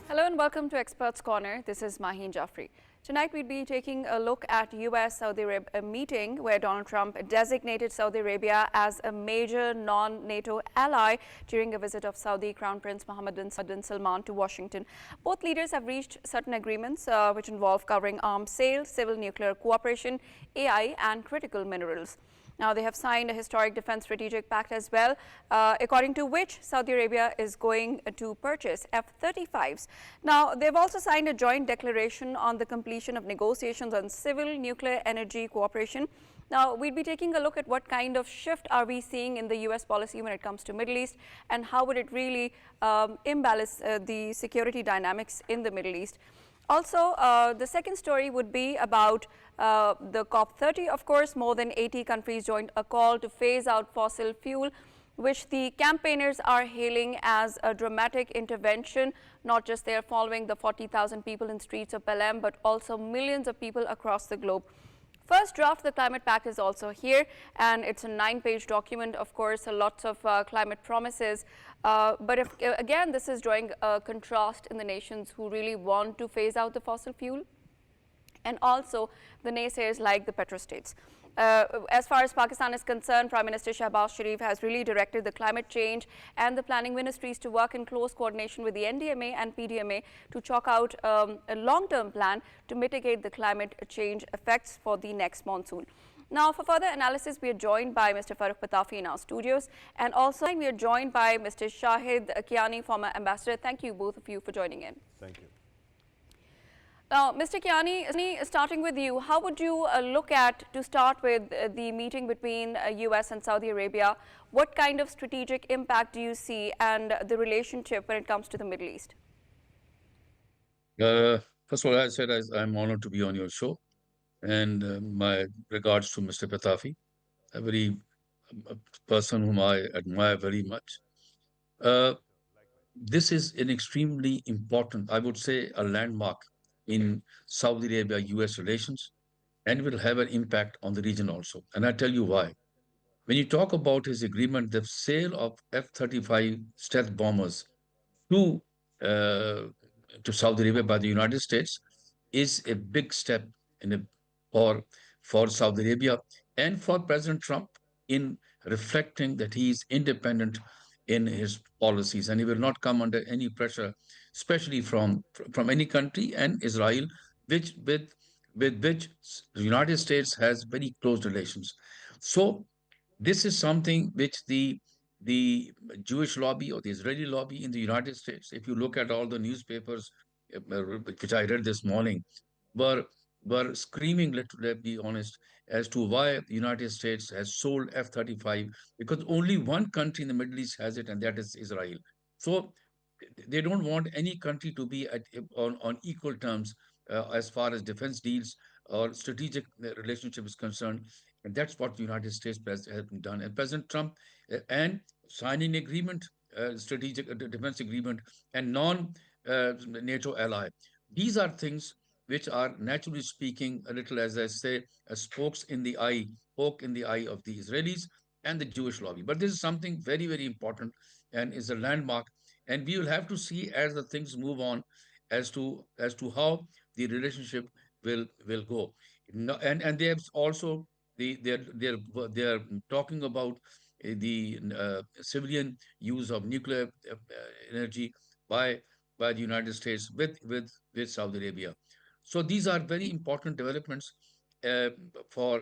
Hello and welcome to Experts Corner. This is Maheen Jafri. Tonight we'd be taking a look at US-Saudi Arabia meeting where Donald Trump designated Saudi Arabia as a major non-NATO ally during a visit of Saudi Crown Prince Mohammed bin Salman to Washington. Both leaders have reached certain agreements which involve covering arms sales, civil nuclear cooperation, AI and critical minerals. Now, they have signed a historic defense strategic pact as well, according to which Saudi Arabia is going to purchase F-35s. Now, they've also signed a joint declaration on the completion of negotiations on civil nuclear energy cooperation. Now, we'll be taking a look at what kind of shift are we seeing in the U.S. policy when it comes to Middle East and how would it really imbalance the security dynamics in the Middle East. Also, the second story would be about the COP30. Of course, more than 80 countries joined a call to phase out fossil fuel, which the campaigners are hailing as a dramatic intervention. Not just they are following the 40,000 people in streets of Belém, but also millions of people across the globe. First draft of the climate pact is also here, and it's a 9-page document. Of course, lots of climate promises. But again, this is drawing a contrast in the nations who really want to phase out the fossil fuel, and also the naysayers like the petrostates. As far as Pakistan is concerned, Prime Minister Shahbaz Sharif has really directed the climate change and the planning ministries to work in close coordination with the NDMA and PDMA to chalk out a long-term plan to mitigate the climate change effects for the next monsoon. Now, for further analysis, we are joined by Mr. Farrukh Pitafi in our studios, and also we are joined by Mr. Shahid Kiani, former ambassador. Thank you, both of you, for joining in. Thank you. Now, Mr. Kiani, starting with you, how would you look at, to start with, the meeting between US and Saudi Arabia? What kind of strategic impact do you see and the relationship when it comes to the Middle East? First of all, I said I'm honored to be on your show, and my regards to Mr. Pitafi, a very person whom I admire very much. This is an extremely important, I would say, a landmark in Saudi Arabia-US relations, and will have an impact on the region also. And I tell you why. When you talk about his agreement, the sale of F-35 stealth bombers to uh, to Saudi Arabia by the United States is a big step in a, for for Saudi Arabia and for President Trump in reflecting that he is independent in his policies and he will not come under any pressure, especially from any country and Israel, which with which the United States has very close relations. So this is something which the Jewish lobby or the Israeli lobby in the United States, if you look at all the newspapers, which I read this morning, were were screaming, let's be honest, as to why the United States has sold F-35, because only one country in the Middle East has it, and that is Israel. So they don't want any country to be on equal terms as far as defense deals or strategic relationship is concerned. And that's what the United States has done. And President Trump and signing agreement, strategic defense agreement, and non-NATO ally. These are things which are, naturally speaking, a little, as I say, a poke in the eye of the Israelis and the Jewish lobby. But this is something very, very important and is a landmark. And we will have to see as the things move on as to how the relationship will go. And they have also they're talking about the civilian use of nuclear energy by by the United States with Saudi Arabia. So these are very important developments uh, for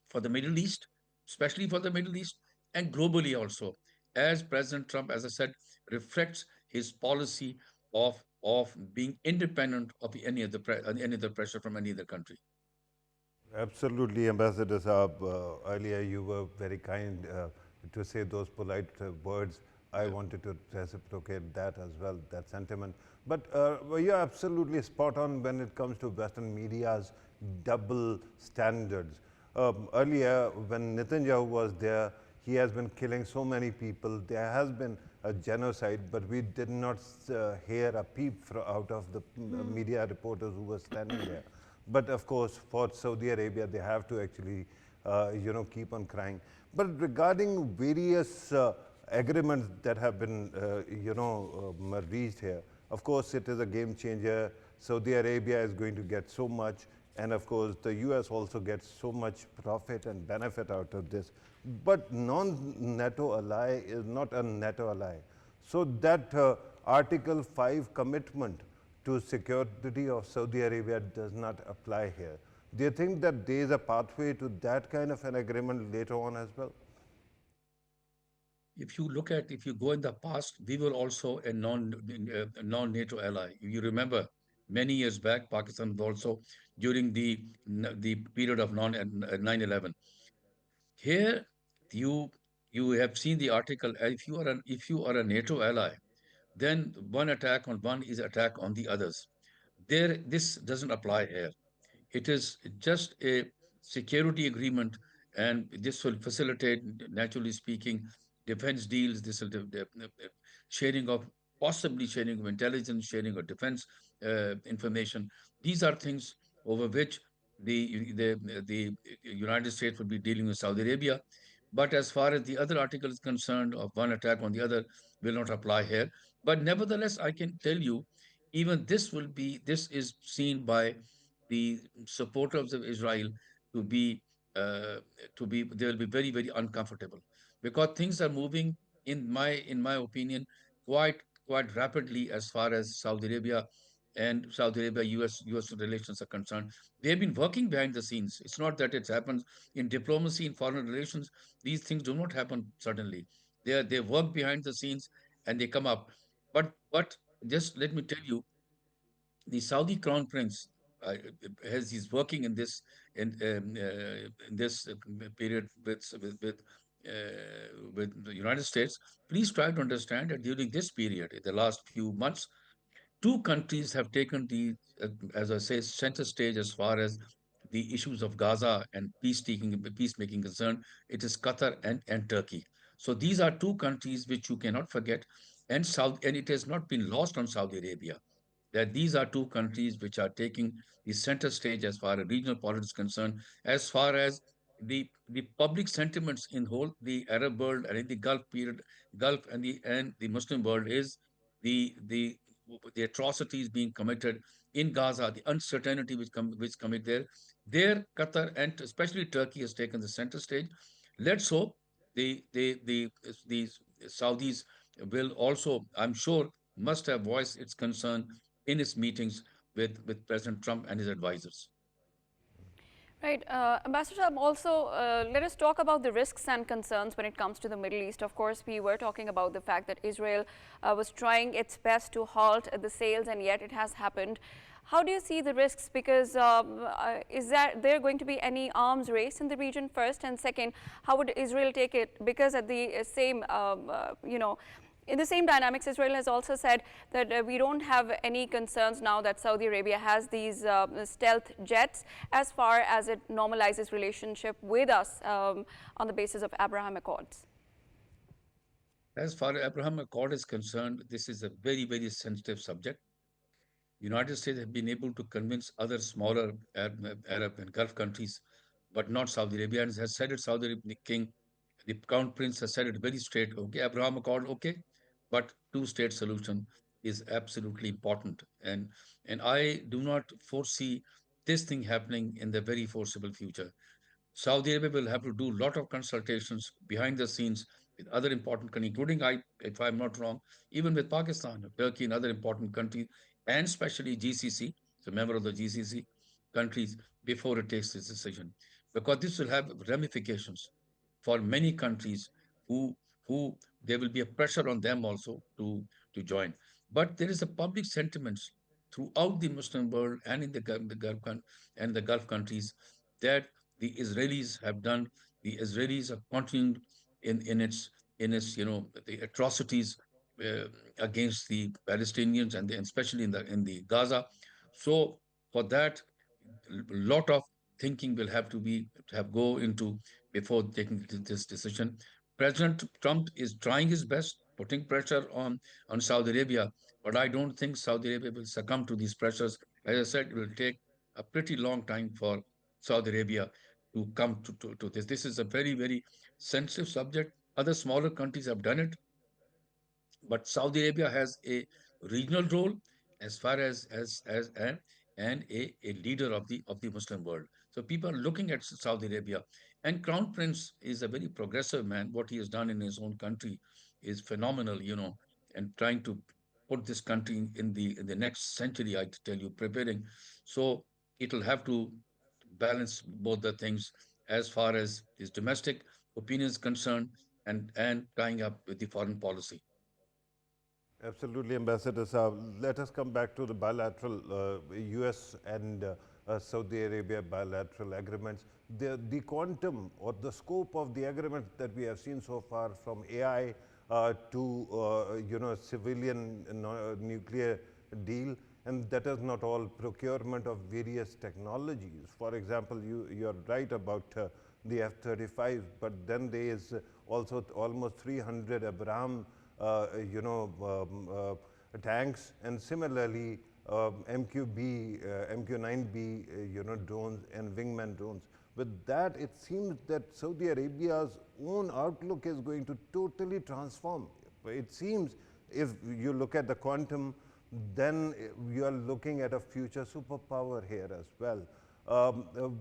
for the Middle East, especially for the Middle East and globally also, as President Trump, as I said, reflects his policy of being independent of any other pressure from any other country. Absolutely, Ambassador Saab. Earlier, you were very kind to say those polite words. I wanted to reciprocate that as well, that sentiment. But well, you're absolutely spot on when it comes to Western media's double standards. Earlier, when Netanyahu was there, he has been killing so many people. There has been a genocide, but we did not hear a peep out of the media reporters who were standing there. But of course, for Saudi Arabia, they have to actually, keep on crying. But regarding various agreements that have been, reached here, Of course, it is a game changer. Saudi Arabia is going to get so much, and of course, the US also gets so much profit and benefit out of this. But non-NATO ally is not a NATO ally. So that Article 5 commitment to security of Saudi Arabia does not apply here. Do you think that there is a pathway to that kind of an agreement later on as well? If you go in the past, we were also a non-NATO ally. You remember many years back, Pakistan was also during the period of 9/11. Here, you you have seen the article. If you are a NATO ally, then one attack on one is attack on the others. This doesn't apply here. It is just a security agreement, and this will facilitate, naturally speaking, defense deals. This will sharing of possibly sharing of intelligence, sharing of defense information. These are things over which the United States will be dealing with Saudi Arabia. But as far as the other article is concerned, of one attack on the other, will not apply here. But nevertheless, I can tell you, even this is seen by the supporters of Israel to be uh, they will be very, very uncomfortable, because things are moving, in my opinion, quite quite rapidly as far as Saudi Arabia US relations are concerned. They've been working behind the scenes. It's not that it happens in diplomacy, in foreign relations. These things do not happen suddenly. They work behind the scenes, and they come up. But just let me tell you, the Saudi Crown Prince, as he's working in this period with the United States. Please try to understand that during this period, in the last few months, two countries have taken as I say, center stage as far as the issues of Gaza and peacemaking concerned. It is Qatar and Turkey. So these are two countries which you cannot forget, and it has not been lost on Saudi Arabia that these are two countries which are taking the center stage as far as regional politics is concerned, as far as the public sentiments in whole the Arab world and in the Gulf and the Muslim world is the the atrocities being committed in Gaza, the uncertainty which commit there. There, Qatar and especially Turkey has taken the center stage. Let's hope the Saudis will also, I'm sure, must have voiced its concern in his meetings with President Trump and his advisors. Right. Ambassador, also let us talk about the risks and concerns when it comes to the Middle East. Of course, we were talking about the fact that Israel was trying its best to halt the sales, and yet it has happened. How do you see the risks? Because is there going to be any arms race in the region, first? And second, how would Israel take it? Because at the same, in the same dynamics, Israel has also said that we don't have any concerns now that Saudi Arabia has these stealth jets, as far as it normalizes relationship with us on the basis of Abraham Accords. As far as Abraham Accord is concerned, this is a very, very sensitive subject. United States have been able to convince other smaller Arab and Gulf countries, but not Saudi Arabia. And has said it, Saudi Arabia, the king, the crown prince has said it very straight. Okay, Abraham Accord, okay, but two-state solution is absolutely important. And I do not foresee this thing happening in the very foreseeable future. Saudi Arabia will have to do a lot of consultations behind the scenes with other important countries, including, if I'm not wrong, even with Pakistan, Turkey, and other important countries, and especially GCC, the member of the GCC countries, before it takes this decision, because this will have ramifications for many countries who who there will be a pressure on them also to join. But there is a public sentiment throughout the Muslim world and in the Gulf countries that the Israelis have done. The Israelis have continued in its the atrocities uh, against the Palestinians and especially in the Gaza. So for that, a lot of thinking will have go into before taking this decision. President Trump is trying his best, putting pressure on Saudi Arabia, but I don't think Saudi Arabia will succumb to these pressures. As I said, it will take a pretty long time for Saudi Arabia to come to this. This is a very, very sensitive subject. Other smaller countries have done it, but Saudi Arabia has a regional role as far as and a leader of the Muslim world. So people are looking at Saudi Arabia, and Crown Prince is a very progressive man. What he has done in his own country is phenomenal, and trying to put this country in the next century. I tell you, preparing. So it will have to balance both the things as far as his domestic opinion is concerned, and tying up with the foreign policy. Absolutely, Ambassador Saab. Let us come back to the bilateral US and Saudi Arabia bilateral agreements. The quantum or the scope of the agreements that we have seen so far, from AI to civilian nuclear deal, and that is not all. Procurement of various technologies. For example, you're right about the F-35, but then there is also almost 300 Abraham tanks, and similarly MQB, MQ-9B, drones and wingman drones. With that, it seems that Saudi Arabia's own outlook is going to totally transform. It seems, if you look at the quantum, then you are looking at a future superpower here as well.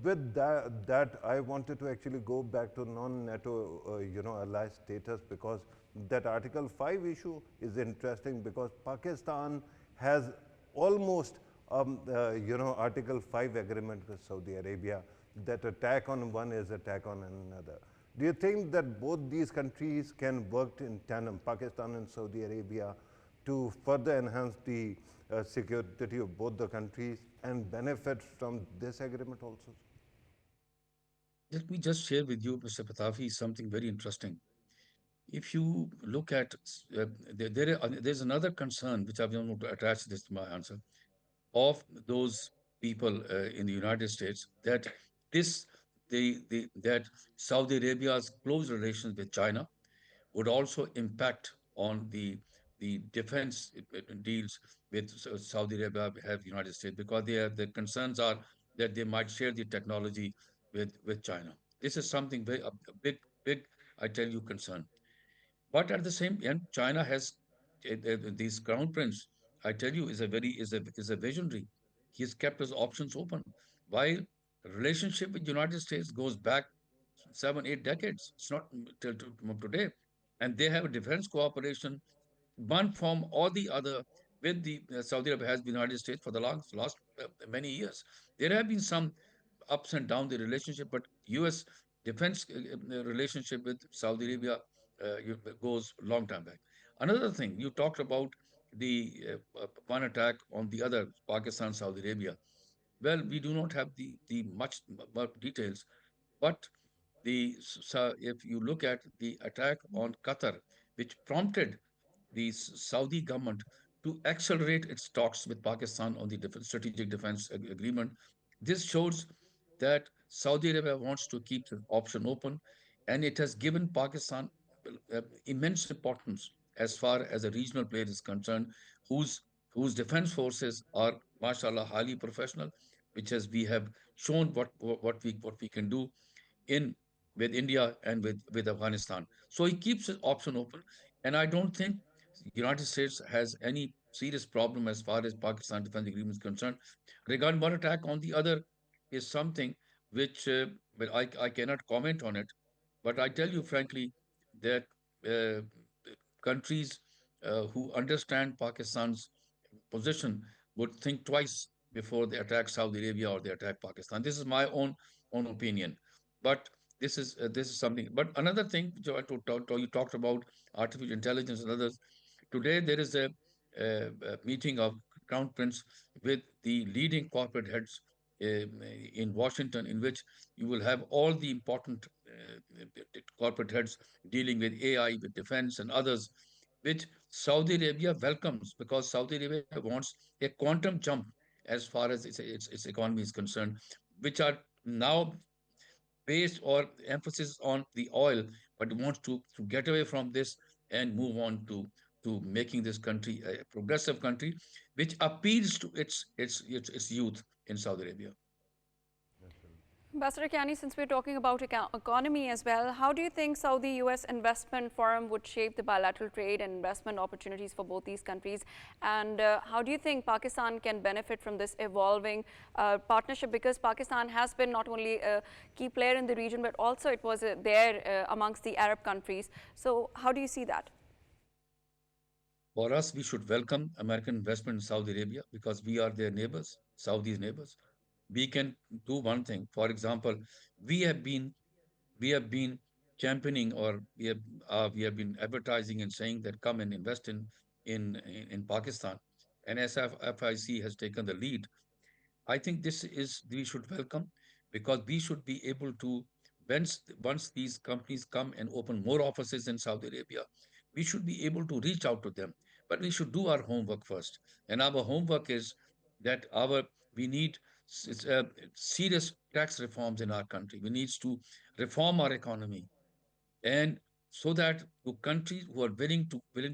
With that, I wanted to actually go back to non-NATO, ally status, because that Article 5 issue is interesting, because Pakistan has almost, Article 5 agreement with Saudi Arabia, that attack on one is attack on another. Do you think that both these countries can work in tandem, Pakistan and Saudi Arabia, to further enhance the security of both the countries and benefit from this agreement also? Let me just share with you, Mr. Patafi, something very interesting. If you look at, there's another concern which I want to attach this to my answer, of those people in the United States, that this that Saudi Arabia's close relations with China would also impact on the defense deals with Saudi Arabia have the United States, because the concerns are that they might share the technology with China. This is something very a big, I tell you, concern. But at the same end, China has this crown prince. I tell you, is a visionary. He's kept his options open. While relationship with United States goes back 7, 8 decades. It's not till today, and they have a defense cooperation, one form or the other, with the Saudi Arabia has been the United States for the last many years. There have been some ups and downs the relationship, but U.S. defense relationship with Saudi Arabia goes long time back. Another thing you talked about, the one attack on the other, Pakistan, Saudi Arabia. Well, we do not have the much details, but so if you look at the attack on Qatar, which prompted the Saudi government to accelerate its talks with Pakistan on the strategic defense agreement, this shows that Saudi Arabia wants to keep the option open, and it has given Pakistan immense importance as far as a regional player is concerned, whose defense forces are, mashallah, highly professional, which has we have shown what we can do in with India and with Afghanistan. So he keeps his option open, and I don't think United States has any serious problem as far as Pakistan defense agreement is concerned. Regarding one attack on the other is something which, but I cannot comment on it. But I tell you frankly that uh, countries who understand Pakistan's position would think twice before they attack Saudi Arabia or they attack Pakistan. This is my own opinion, but this is something. But another thing, you talked about artificial intelligence and others. Today there is a meeting of Crown Prince with the leading corporate heads in Washington, in which you will have all the important corporate heads dealing with AI, with defense and others, which Saudi Arabia welcomes, because Saudi Arabia wants a quantum jump as far as its economy is concerned, which are now based or emphasis on the oil, but wants to get away from this and move on to making this country a progressive country, which appeals to its youth in Saudi Arabia. Ambassador Kiani, since we're talking about economy as well, how do you think Saudi-US investment forum would shape the bilateral trade and investment opportunities for both these countries? And how do you think Pakistan can benefit from this evolving partnership? Because Pakistan has been not only a key player in the region, but also it was there amongst the Arab countries. So how do you see that? For us, we should welcome American investment in Saudi Arabia because we are their neighbors, Saudi's neighbors. We can do one thing. For example, we have been we have been championing, or we have been advertising and saying that come and invest in Pakistan, and SFIC has taken the lead. I think this is we should welcome, because we should be able to, once these companies come and open more offices in Saudi Arabia, we should be able to reach out to them. But we should do our homework first, and our homework is that our we need serious tax reforms in our country. We need to reform our economy, and so that the countries who are willing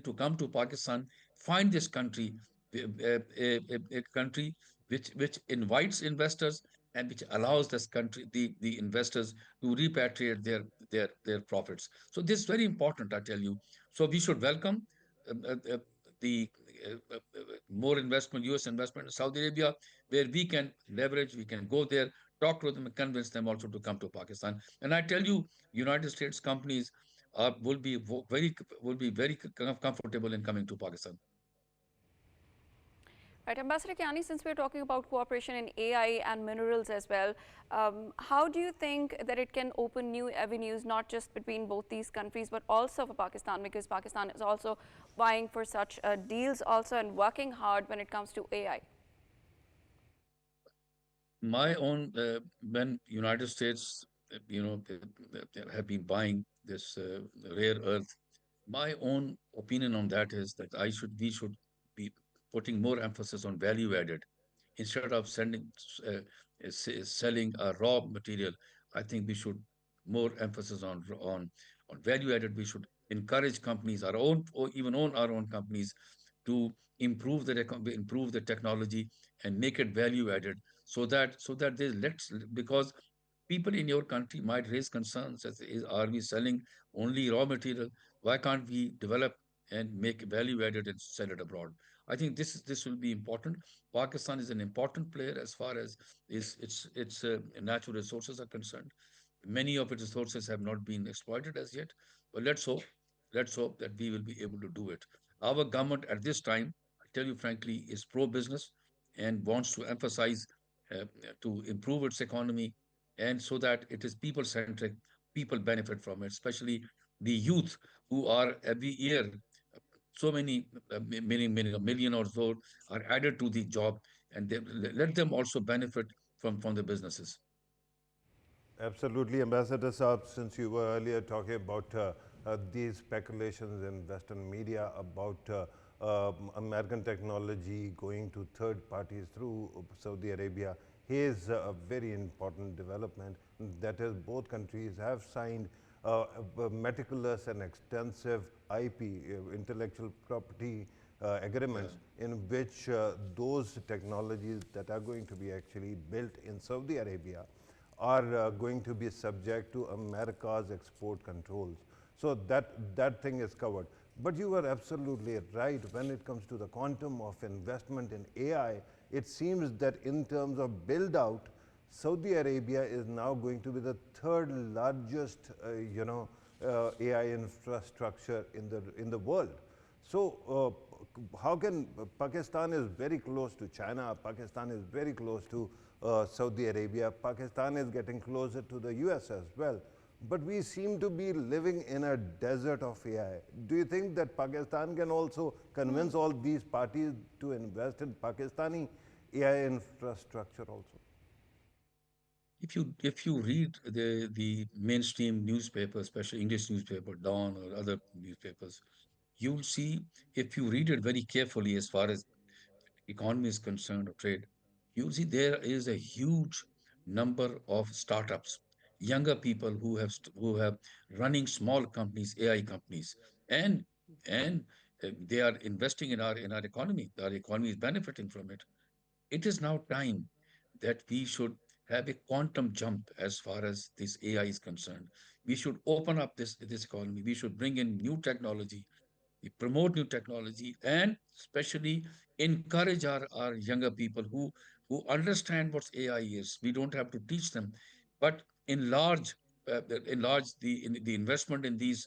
to come to Pakistan find this country a country which invites investors, and which allows this country the investors to repatriate their profits. So this is very important, I tell you. So we should welcome um, uh, uh, the more investment, U.S. investment in Saudi Arabia, where we can leverage, we can go there, talk to them, and convince them also to come to Pakistan. And I tell you, United States companies will be very comfortable in coming to Pakistan. Right, Ambassador Kiani, since we're talking about cooperation in AI and minerals as well, how do you think that it can open new avenues, not just between both these countries, but also for Pakistan? Because Pakistan is also vying for such deals also and working hard when it comes to AI. My own When United States, have been buying this rare earth. My own opinion on that is that we should be putting more emphasis on value added instead of uh, selling a raw material. I think we should more emphasis on value added. We should encourage companies, our own, or even own our own companies, to improve the technology and make it value added, so that there's let's because people in your country might raise concerns as are we selling only raw material? Why can't we develop and make value added and sell it abroad? I think this will be important. Pakistan is an important player as far as its natural resources are concerned. Many of its resources have not been exploited as yet, but let's hope that we will be able to do it. Our government at this time, I tell you frankly, is pro-business and wants to emphasize uh, to improve its economy, and so that it is people-centric. People benefit from it, especially the youth, who are every year so many many a million or so are added to the job, and let them also benefit from the businesses. Absolutely, Ambassador Saab, since you were earlier talking about these speculations in Western media about American technology going to third parties through Saudi Arabia, here's a very important development. That is, both countries have signed meticulous and extensive IP, intellectual property agreements, in which those technologies that are going to be actually built in Saudi Arabia are going to be subject to America's export controls. So that thing is covered. But you were absolutely right when it comes to the quantum of investment in AI. It seems that in terms of build out, Saudi Arabia is now going to be the third largest, AI infrastructure in the world. So, how can Pakistan is very close to China, Pakistan is very close to Saudi Arabia, Pakistan is getting closer to the US as well. But we seem to be living in a desert of AI. Do you think that Pakistan can also convince all these parties to invest in Pakistani AI infrastructure also? If you read the mainstream newspaper, especially English newspaper, Dawn or other newspapers, you'll see, if you read it very carefully as far as economy is concerned or trade, you'll see there is a huge number of startups, younger people who have running small companies, AI companies, and and they are investing in our economy. Our economy is benefiting from it. It is now time that we should have a quantum jump as far as this AI is concerned. We should open up this economy. We should bring in new technology. We promote new technology and especially encourage our younger people who understand what AI is. We don't have to teach them, but enlarge the investment in these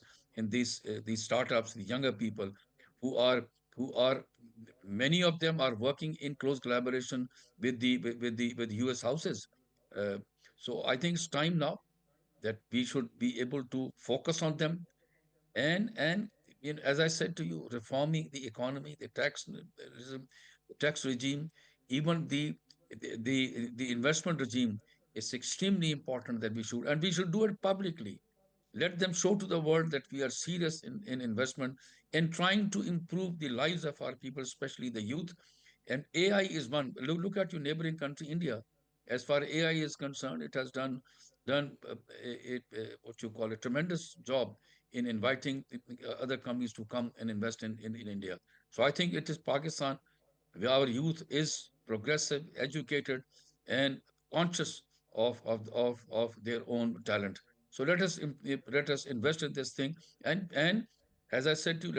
startups, the younger people who are who are many of them are working in close collaboration with US houses. Uh, so I think it's time now that we should be able to focus on them and as I said to you, reforming the economy, the tax regime, even the investment regime is extremely important that we should do it publicly. Let them show to the world that we are serious in investment and trying to improve the lives of our people, especially the youth. And AI is one. Look at your neighboring country, India. As far as AI is concerned, it has done what you call a tremendous job in inviting other companies to come and invest in India. So I think it is Pakistan where our youth is progressive, educated, and conscious of their own talent. So let us invest in this thing, and as I said to you,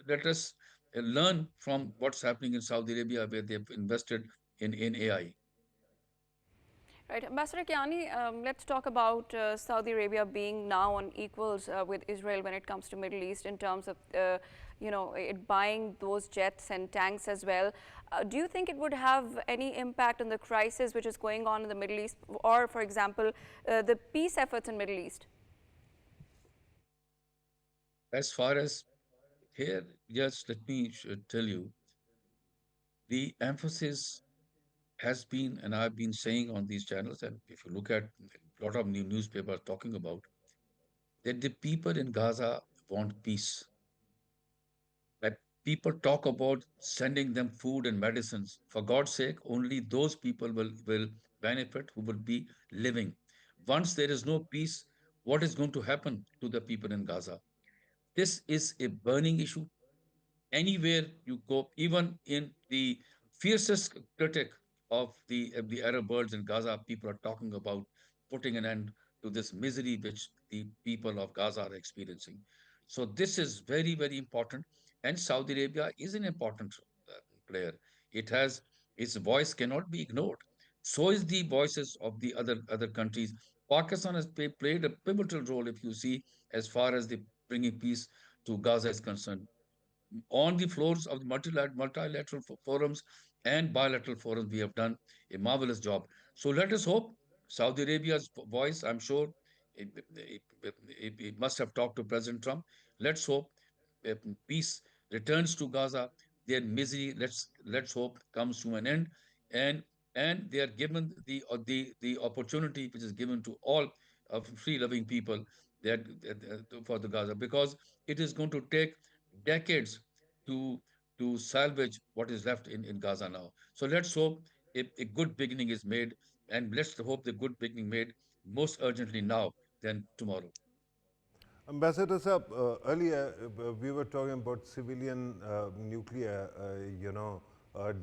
let us learn from what's happening in Saudi Arabia, where they've invested in AI. Right, Ambassador Kiani, let's talk about Saudi Arabia being now on equals with Israel when it comes to Middle East in terms of, it buying those jets and tanks as well. Do you think it would have any impact on the crisis which is going on in the Middle East, or, for example, the peace efforts in Middle East? As far as here, just let me tell you, the emphasis has been, and I've been saying on these channels, and if you look at a lot of new newspapers talking about, that the people in Gaza want peace. That people talk about sending them food and medicines. For God's sake, only those people will benefit who will be living. Once there is no peace, what is going to happen to the people in Gaza? This is a burning issue anywhere you go, even in the fiercest critic of the Arab world in Gaza, people are talking about putting an end to this misery which the people of Gaza are experiencing. So this is very, very important. And Saudi Arabia is an important player. It has its voice cannot be ignored. So is the voices of the other countries. Pakistan has played a pivotal role, if you see, as far as the bringing peace to Gaza is concerned on the floors of the multilateral forums and bilateral forums, we have done a marvelous job. So let us hope Saudi Arabia's voice, I'm sure it must have talked to President Trump. Let's hope uh, peace returns to Gaza. Their misery, let's hope, comes to an end, and they are given the opportunity which is given to all of free-loving people for the Gaza, because it is going to take decades to salvage what is left in Gaza now. So let's hope a good beginning is made, and let's hope the good beginning made most urgently now than tomorrow. Ambassador Saab, earlier we were talking about civilian nuclear,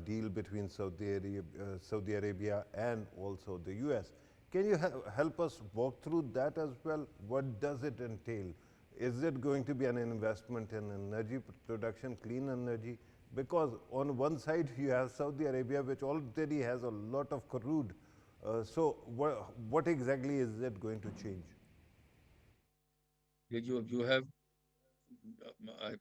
deal between Saudi Arabia and also the U.S. Can you help us walk through that as well? What does it entail? Is it going to be an investment in energy production, clean energy? Because on one side you have Saudi Arabia, which already has a lot of crude. So what exactly is it going to change? You have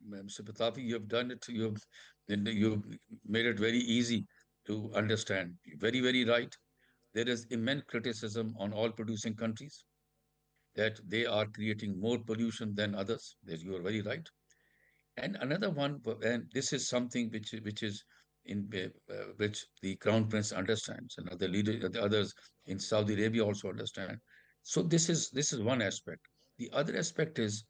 Mr. Pitafi, you have done it. You've made it very easy to understand. Very, very right. There is immense criticism on oil producing countries that they are creating more pollution than others. You are very right. And another one, and this is something which is which the Crown Prince understands, and the others in Saudi Arabia also understand. So this is one aspect. The other aspect is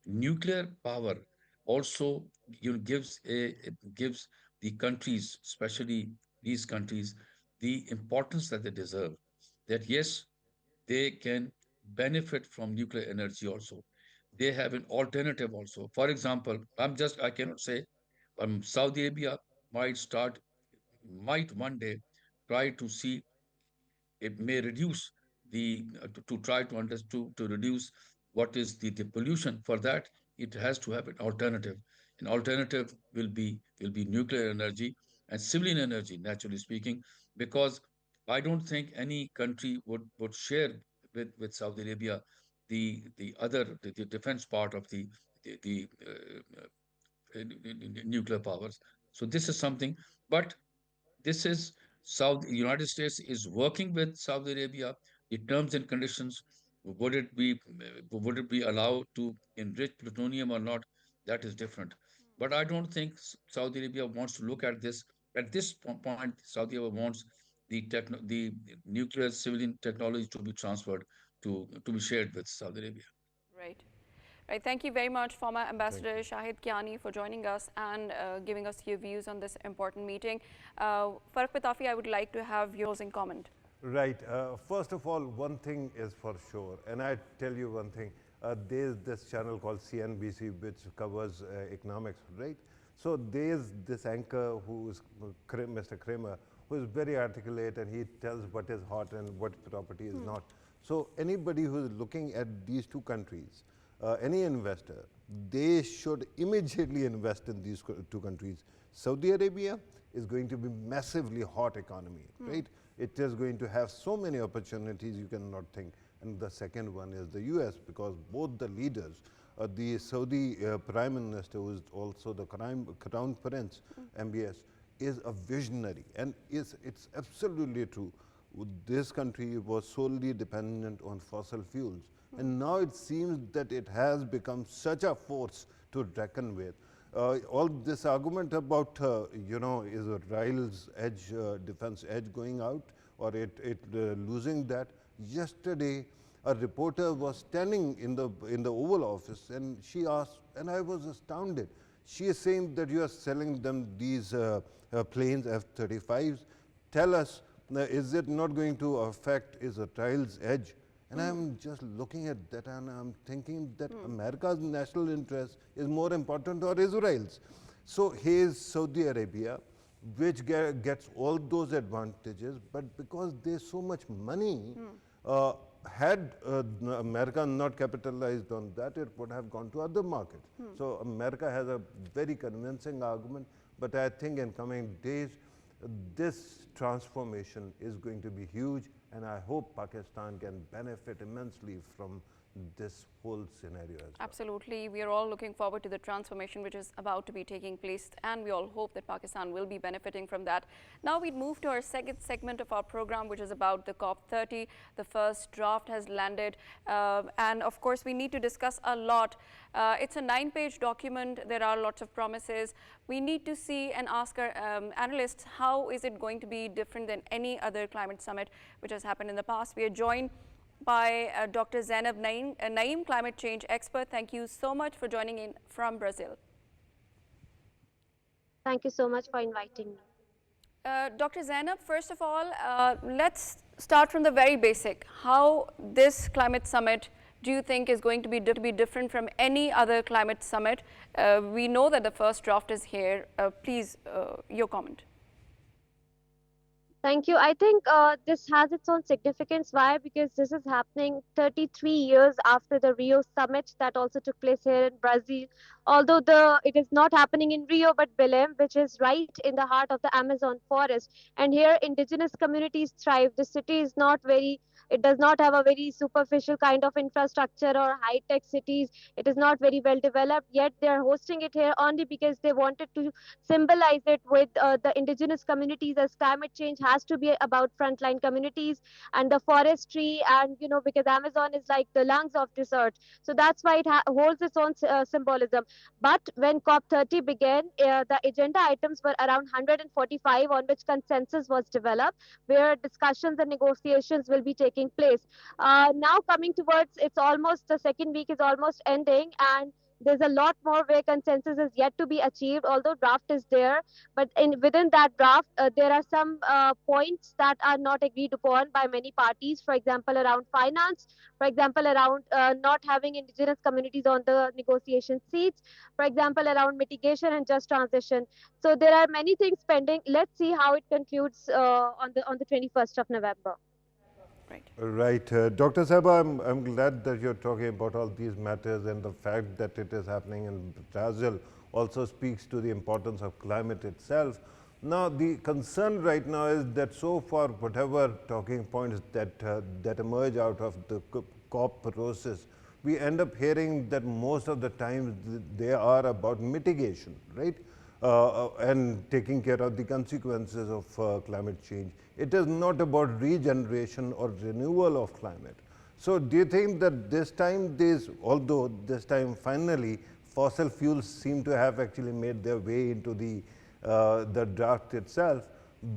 nuclear power also gives the countries, especially these countries, the importance that they deserve. That yes, they can benefit from nuclear energy also. They have an alternative also. For example, I cannot say, Saudi Arabia might one day try to see it may reduce to try to understand to reduce what is the pollution. For that, it has to have an alternative. An alternative will be nuclear energy and civilian energy, naturally speaking, because I don't think any country would share with Saudi Arabia the defense part of the nuclear powers. So this is something, but this is United States is working with Saudi Arabia. The terms and conditions, would it be allowed to enrich plutonium or not? That is different. But I don't think Saudi Arabia wants to look at this. At this point, Saudi Arabia wants the nuclear civilian technology to be transferred to be shared with Saudi Arabia. Right. Right. Thank you very much, former Thank Ambassador you. Shahid Kiani, for joining us and giving us your views on this important meeting. Farrukh Pitafi, I would like to have your closing comment. Right. First of all, one thing is for sure, and I tell you one thing. There's this channel called CNBC which covers economics, right? So there's this anchor who is Mr. Kramer, who is very articulate and he tells what is hot and what property is not. So anybody who is looking at these two countries, any investor, they should immediately invest in these two countries. Saudi Arabia is going to be massively hot economy, right? It is going to have so many opportunities you cannot think. And the second one is the US, because both the leaders, the Saudi Prime Minister, who is also the Crown Prince, MBS, is a visionary. And it's absolutely true. This country was solely dependent on fossil fuels. And now it seems that it has become such a force to reckon with. All this argument about, is Israel's edge, defense edge going out or it losing that? Yesterday, a reporter was standing in the Oval Office and she asked, and I was astounded. She is saying that you are selling them these planes, F-35s. Tell us, is it not going to affect Israel's edge? And I'm just looking at that and I'm thinking that America's national interest is more important or Israel's. So here's Saudi Arabia, which gets all those advantages, but because there's so much money, had America not capitalized on that, it would have gone to other markets. So America has a very convincing argument, but I think in coming days, this transformation is going to be huge, and I hope Pakistan can benefit immensely from this whole scenario as well. Absolutely. We are all looking forward to the transformation which is about to be taking place, and we all hope that Pakistan will be benefiting from that. Now we move to our second segment of our program, which is about the COP30. The first draft has landed, and of course we need to discuss a lot. It's a 9-page document. There are lots of promises. We need to see and ask our analysts, how is it going to be different than any other climate summit which has happened in the past? We are joined by Dr. Zainab Naeem, climate change expert. Thank you so much for joining in from Brazil. Thank you so much for inviting me. Dr. Zainab, first of all, let's start from the very basic. How this climate summit do you think is going to be different from any other climate summit? We know that the first draft is here. Please, your comment. Thank you. I think this has its own significance. Why? Because this is happening 33 years after the Rio summit that also took place here in Brazil. Although it is not happening in Rio, but Belém, which is right in the heart of the Amazon forest. And here indigenous communities thrive. The city is not it does not have a very superficial kind of infrastructure or high-tech cities. It is not very well developed, yet they are hosting it here only because they wanted to symbolize it with the indigenous communities, as climate change has to be about frontline communities and the forestry, and because Amazon is like the lungs of this earth. So that's why it holds its own symbolism. But when COP30 began, the agenda items were around 145 on which consensus was developed, where discussions and negotiations will be taking place. Now coming towards, it's almost, the second week is almost ending, and there's a lot more where consensus is yet to be achieved, although draft is there. But within that draft, there are some points that are not agreed upon by many parties. For example, around finance. For example, around not having indigenous communities on the negotiation seats. For example, around mitigation and just transition. So there are many things pending. Let's see how it concludes on the 21st of November. Right. Right. Dr. Saba, I'm glad that you're talking about all these matters, and the fact that it is happening in Brazil also speaks to the importance of climate itself. Now, the concern right now is that so far, whatever talking points that emerge out of the COP process, we end up hearing that most of the times they are about mitigation, right? And taking care of the consequences of climate change. It is not about regeneration or renewal of climate. So do you think that this time, although this time finally fossil fuels seem to have actually made their way into the draft itself,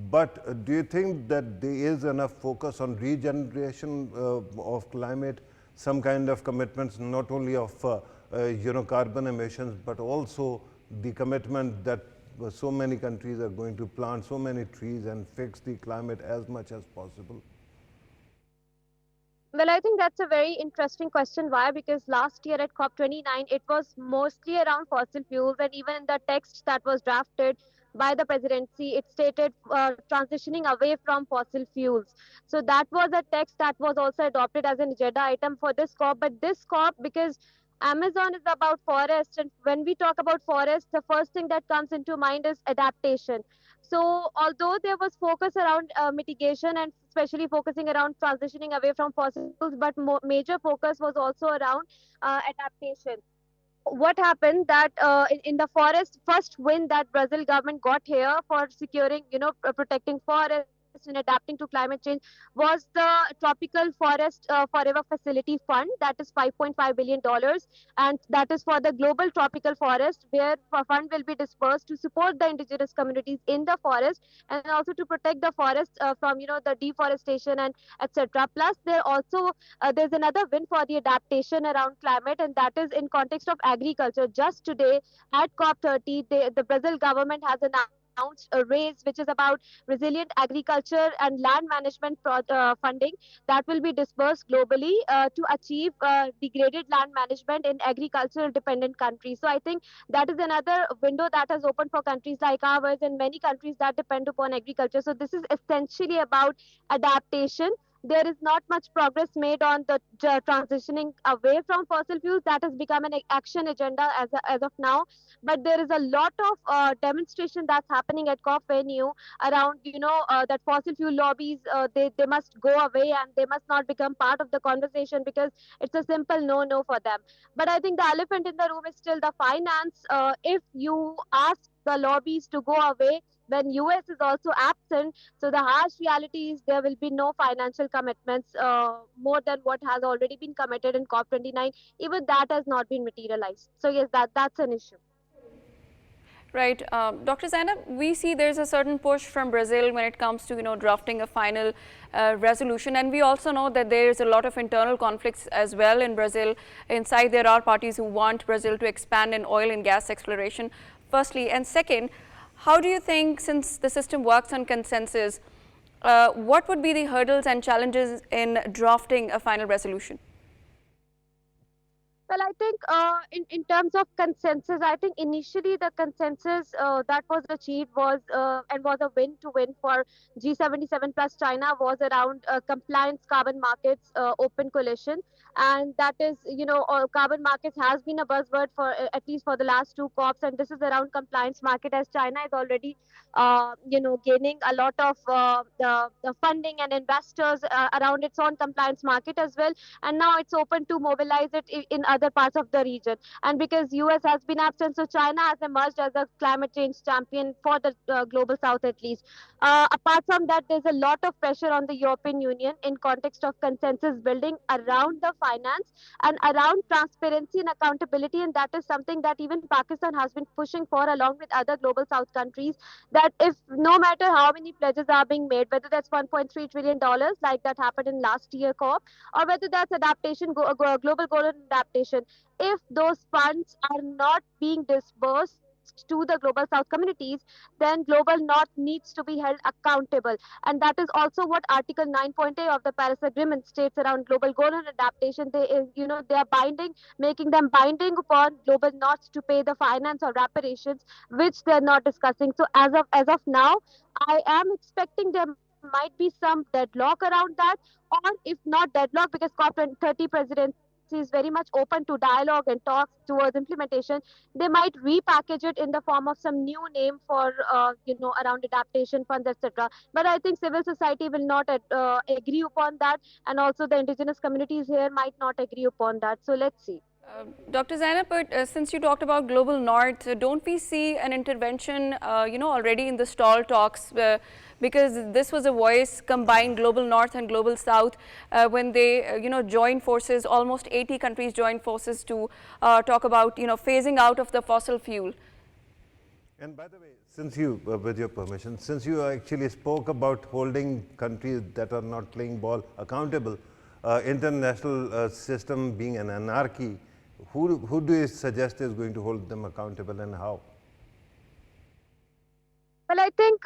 but do you think that there is enough focus on regeneration of climate, some kind of commitments not only of carbon emissions, but also the commitment that so many countries are going to plant so many trees and fix the climate as much as possible? Well, I think that's a very interesting question. Why? Because last year at COP29, it was mostly around fossil fuels, and even in the text that was drafted by the presidency, it stated transitioning away from fossil fuels. So that was a text that was also adopted as an agenda item for this COP. But this COP, because Amazon is about forest, and when we talk about forest, the first thing that comes into mind is adaptation. So, although there was focus around mitigation and especially focusing around transitioning away from fossil fuels, but major focus was also around adaptation. What happened that in the forest first win that Brazil government got here for securing, protecting forests and adapting to climate change was the tropical forest forever facility fund, that is $5.5 billion, and that is for the global tropical forest, where a fund will be dispersed to support the indigenous communities in the forest and also to protect the forest from the deforestation and etc. Plus there's another win for the adaptation around climate, and that is in context of agriculture. Just today at COP30, the Brazil government has announced a raise which is about resilient agriculture and land management funding that will be dispersed globally to achieve degraded land management in agricultural dependent countries. So I think that is another window that has opened for countries like ours and many countries that depend upon agriculture. So this is essentially about adaptation. There is not much progress made on the transitioning away from fossil fuels. That has become an action agenda as of now. But there is a lot of demonstration that's happening at COP venue around, that fossil fuel lobbies, they must go away and they must not become part of the conversation because it's a simple no for them. But I think the elephant in the room is still the finance. If you ask the lobbies to go away, when US is also absent, so the harsh reality is there will be no financial commitments more than what has already been committed in COP29. Even that has not been materialized. So yes, that's an issue. Right. Dr. Zainab, we see there's a certain push from Brazil when it comes to, drafting a final resolution. And we also know that there's a lot of internal conflicts as well in Brazil. Inside, there are parties who want Brazil to expand in oil and gas exploration, firstly. And second, how do you think, since the system works on consensus, what would be the hurdles and challenges in drafting a final resolution? Well, I think in terms of consensus, I think initially the consensus that was achieved was and was a win to win for G77 plus China was around compliance, carbon markets, open coalition. And that is, carbon markets has been a buzzword for at least for the last two COPs. And this is around compliance market, as China is already, gaining a lot of the funding and investors around its own compliance market as well, and now it's open to mobilize it in other parts of the region. And because US has been absent, so China has emerged as a climate change champion for the global south at least. Apart from that, there's a lot of pressure on the European Union in context of consensus building around the finance and around transparency and accountability, and that is something that even Pakistan has been pushing for along with other global south countries, that if no matter how many pledges are being made, whether that's $1.3 trillion like that happened in last year COP, or whether that's adaptation, global goal and adaptation, if those funds are not being disbursed to the global south communities, then global north needs to be held accountable. And that is also what Article 9.a of the Paris Agreement states around global goal and adaptation. They are binding, making them binding upon global north to pay the finance or reparations, which they're not discussing. So as of now, I am expecting there might be might be some deadlock around that, or if not deadlock, because COP30 presidency is very much open to dialogue and talks towards implementation, they might repackage it in the form of some new name for around adaptation funds, etc. But I think civil society will not agree upon that, and also the indigenous communities here might not agree upon that. So let's see. Dr. Zainab, but since you talked about global north, don't we see an intervention, already in the stall talks? Because this was a voice combined global north and global south when they, joined forces. Almost 80 countries joined forces to talk about, phasing out of the fossil fuel. And by the way, since you, with your permission, since you actually spoke about holding countries that are not playing ball accountable, international system being an anarchy, who do you suggest is going to hold them accountable and how? Well, I think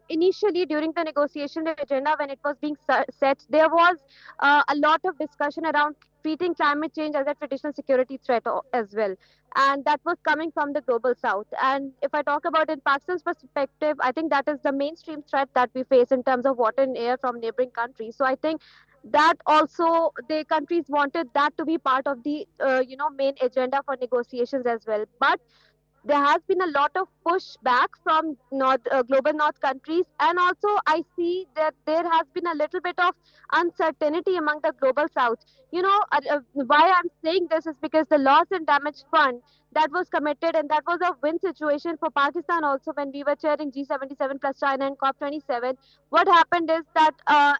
initially during the negotiation agenda, when it was being set, there was a lot of discussion around treating climate change as a traditional security threat as well. And that was coming from the global south. And if I talk about in Pakistan's perspective, I think that is the mainstream threat that we face in terms of water and air from neighboring countries. So I think that also the countries wanted that to be part of the main agenda for negotiations as well. But there has been a lot of pushback from global north countries, and also I see that there has been a little bit of uncertainty among the global south. Why I'm saying this is because the loss and damage fund that was committed, and that was a win situation for Pakistan also when we were chairing G77 plus China and COP27. What happened is that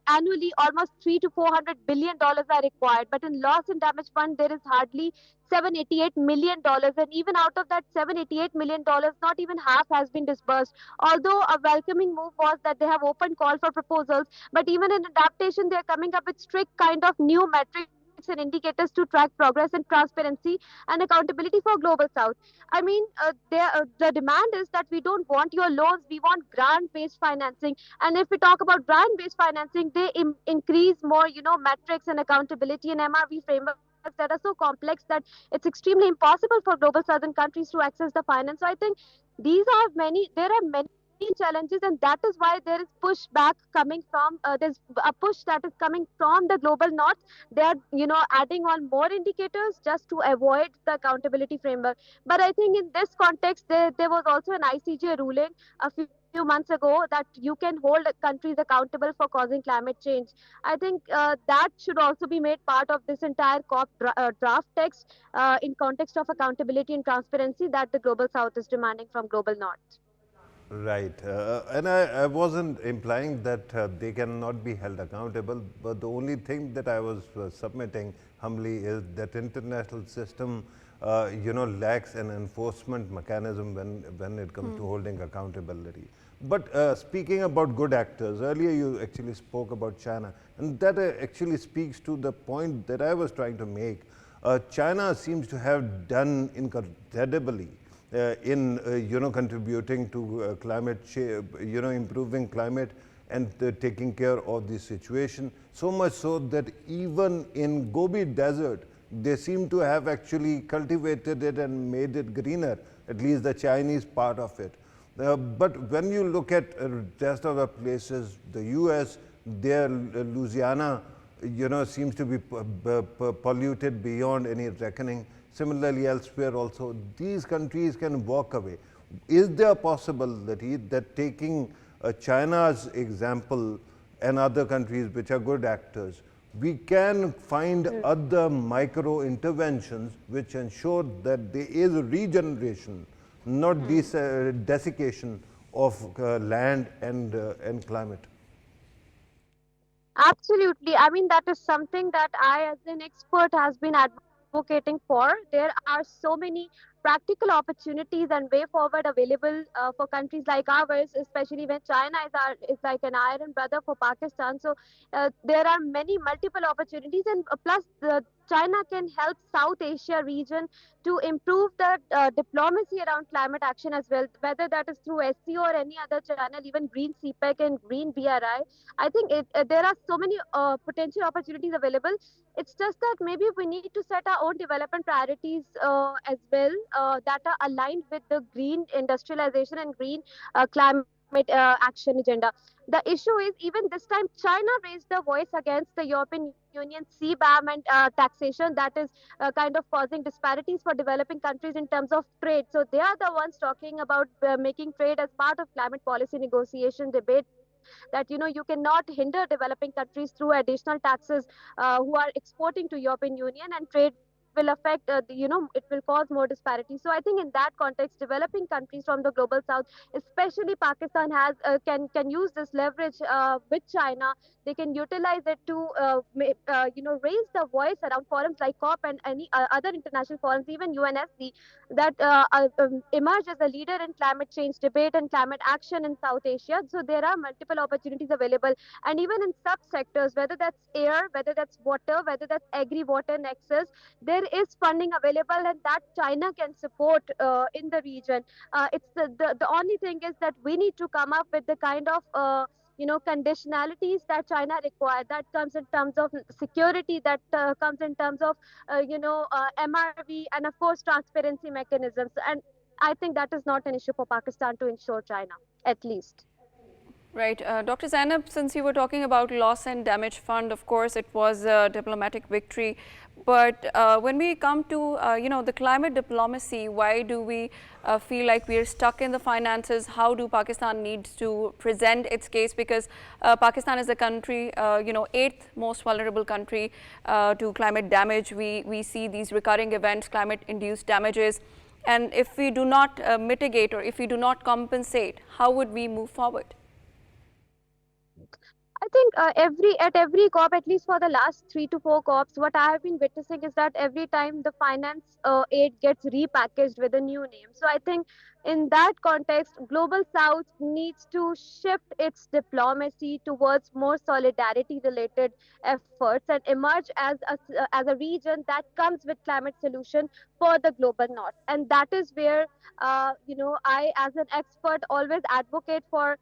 annually almost 3 to 400 billion dollars are required, but in loss and damage fund there is hardly $788 million, and even out of that $788 million, not even half has been disbursed. Although a welcoming move was that they have open call for proposals, but even in adaptation, they are coming up with strict kind of new metrics and indicators to track progress and transparency and accountability for global south. I mean, the demand is that we don't want your loans, we want grant based financing. And if we talk about grant based financing, they increase more metrics and accountability and MRV frameworks that are so complex that it's extremely impossible for global southern countries to access the finance. So I think there are many challenges, and that is why there is pushback coming from there's a push that is coming from the global north. They are adding on more indicators just to avoid the accountability framework. But I think in this context, there was also an ICJ ruling a few months ago that you can hold countries accountable for causing climate change. I think that should also be made part of this entire draft text in context of accountability and transparency that the global south is demanding from global north. Right. And I wasn't implying that they cannot be held accountable, but the only thing that I was submitting humbly is that international system, lacks an enforcement mechanism when it comes to holding accountability. But speaking about good actors, earlier you actually spoke about China, and that actually speaks to the point that I was trying to make. China seems to have done incredibly in contributing to climate change, improving climate and taking care of the situation, so much so that even in Gobi Desert they seem to have actually cultivated it and made it greener, at least the Chinese part of it. But when you look at rest of the places, the US, their Louisiana, seems to be polluted beyond any reckoning. Similarly, elsewhere also, these countries can walk away. Is there a possibility that taking China's example and other countries which are good actors, we can find other micro interventions which ensure that there is a regeneration, not this desiccation of land and climate? Absolutely. I mean, that is something that I, as an expert, has been advocating for. There are so many practical opportunities and way forward available for countries like ours, especially when China is like an iron brother for Pakistan. So there are many multiple opportunities, and plus China can help South Asia region to improve the diplomacy around climate action as well, whether that is through SCO or any other channel, even Green CPEC and Green BRI. I think there are so many potential opportunities available. It's just that maybe we need to set our own development priorities as well that are aligned with the green industrialization and green climate action agenda. The issue is even this time China raised the voice against the European Union CBAM and taxation that is kind of causing disparities for developing countries in terms of trade. So they are the ones talking about making trade as part of climate policy negotiation debate, that you cannot hinder developing countries through additional taxes who are exporting to European Union, and trade will affect it will cause more disparity. So I think in that context developing countries from the global south, especially Pakistan, has can use this leverage with China. They can utilize it to raise the voice around forums like COP and any other international forums, even UNSC, that emerge as a leader in climate change debate and climate action in South Asia. So there are multiple opportunities available, and even in subsectors, whether that's air, whether that's water, whether that's agri-water nexus, there is funding available, and that China can support in the region. It's the only thing is that we need to come up with the kind of conditionalities that China require. That comes in terms of security, that comes in terms of MRV, and of course transparency mechanisms. And I think that is not an issue for Pakistan to ensure China, at least. Right. Dr. Zainab, since you were talking about loss and damage fund, of course, it was a diplomatic victory. But when we come to, the climate diplomacy, why do we feel like we are stuck in the finances? How do Pakistan needs to present its case? Because Pakistan is a country, eighth most vulnerable country to climate damage. We see these recurring events, climate-induced damages. And if we do not mitigate, or if we do not compensate, how would we move forward? I think every COP, at least for the last 3 to 4 COPs, what I have been witnessing is that every time the finance aid gets repackaged with a new name. So I think in that context, Global South needs to shift its diplomacy towards more solidarity-related efforts and emerge as a region that comes with climate solution for the global north. And that is where I, as an expert, always advocate for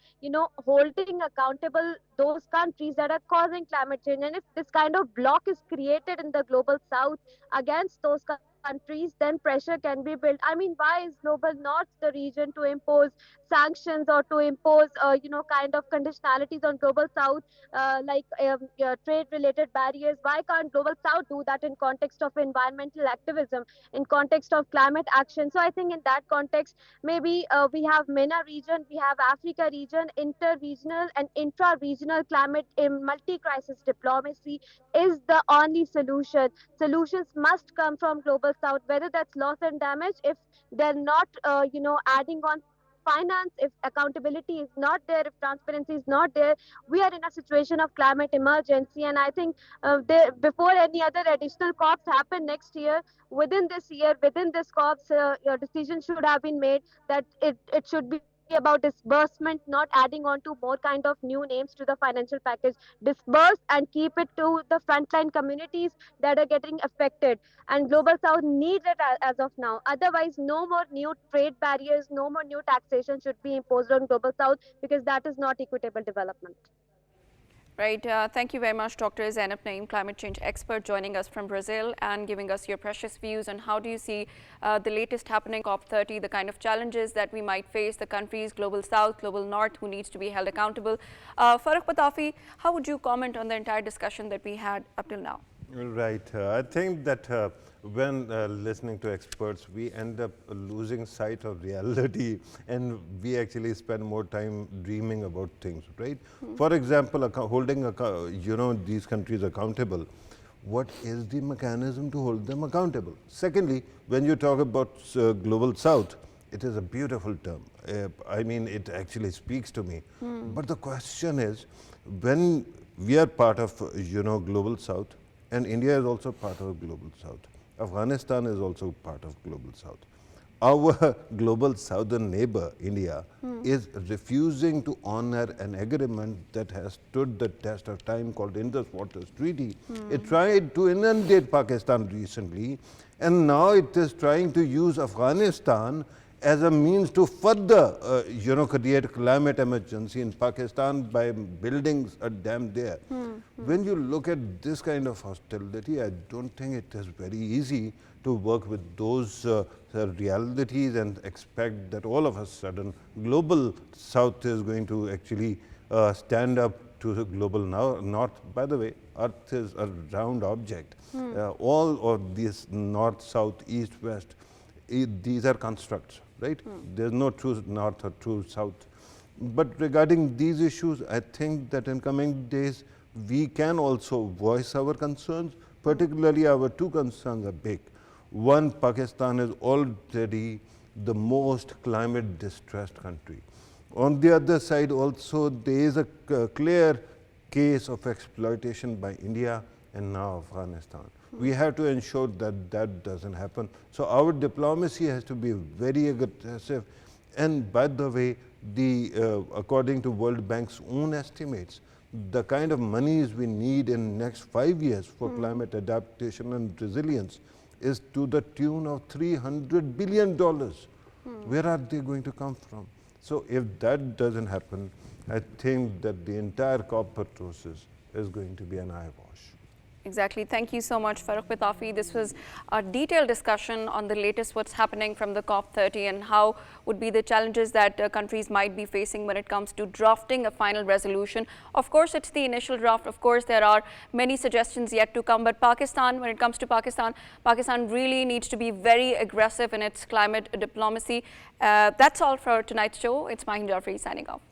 holding accountable those countries that are causing climate change. And if this kind of block is created in the global south against those countries, then pressure can be built. I mean, why is global north the region to impose sanctions or to impose kind of conditionalities on global south, trade related barriers? Why can't global south do that in context of environmental activism, in context of climate action? So I think in that context, maybe we have MENA region, we have Africa region, inter-regional and intra-regional climate in multi-crisis diplomacy is the only solution. Solutions must come from global south, whether that's loss and damage. If they're not, adding on finance, if accountability is not there, if transparency is not there, we are in a situation of climate emergency. And I think before any other additional COPs happen next year, within this COPs, your decision should have been made that it should be about disbursement, not adding on to more kind of new names to the financial package. Disburse and keep it to the frontline communities that are getting affected. And Global South needs it as of now. Otherwise, no more new trade barriers, no more new taxation should be imposed on Global South, because that is not equitable development. Right. Thank you very much, Dr. Zainab Naeem, climate change expert, joining us from Brazil and giving us your precious views on how do you see the latest happening COP30, the kind of challenges that we might face, the countries, global south, global north, who needs to be held accountable. Farrukh Pitafi, how would you comment on the entire discussion that we had up till now? Right. I think that when listening to experts, we end up losing sight of reality, and we actually spend more time dreaming about things, right? For example, holding these countries accountable. What is the mechanism to hold them accountable? Secondly, when you talk about global south, it is a beautiful term. I mean, it actually speaks to me. But the question is, when we are part of global south, and India is also part of global south, Afghanistan is also part of global south. Our global southern neighbor, India, is refusing to honor an agreement that has stood the test of time called Indus Waters Treaty. It tried to inundate Pakistan recently, and now it is trying to use Afghanistan as a means to further, create climate emergency in Pakistan by building a dam there. When you look at this kind of hostility, I don't think it is very easy to work with those realities and expect that all of a sudden global South is going to actually stand up to the global North. By the way, Earth is a round object. All of these North, South, East, West, these are constructs, right? There's no true North or true South. But regarding these issues, I think that in coming days, we can also voice our concerns, particularly our two concerns are big. One, Pakistan is already the most climate distressed country. On the other side also, there is a clear case of exploitation by India and now Afghanistan. We have to ensure that that doesn't happen. So our diplomacy has to be very aggressive. And by the way, according to World Bank's own estimates, the kind of monies we need in next 5 years for climate adaptation and resilience is to the tune of $300 billion. Where are they going to come from? So if that doesn't happen, I think that the entire COP process is going to be an eyewash. Exactly. Thank you so much, Farrukh Pitafi. This was a detailed discussion on the latest what's happening from the COP30 and how would be the challenges that countries might be facing when it comes to drafting a final resolution. Of course, it's the initial draft. Of course, there are many suggestions yet to come. But Pakistan, when it comes to Pakistan, Pakistan really needs to be very aggressive in its climate diplomacy. That's all for tonight's show. It's Maheen Jafri signing off.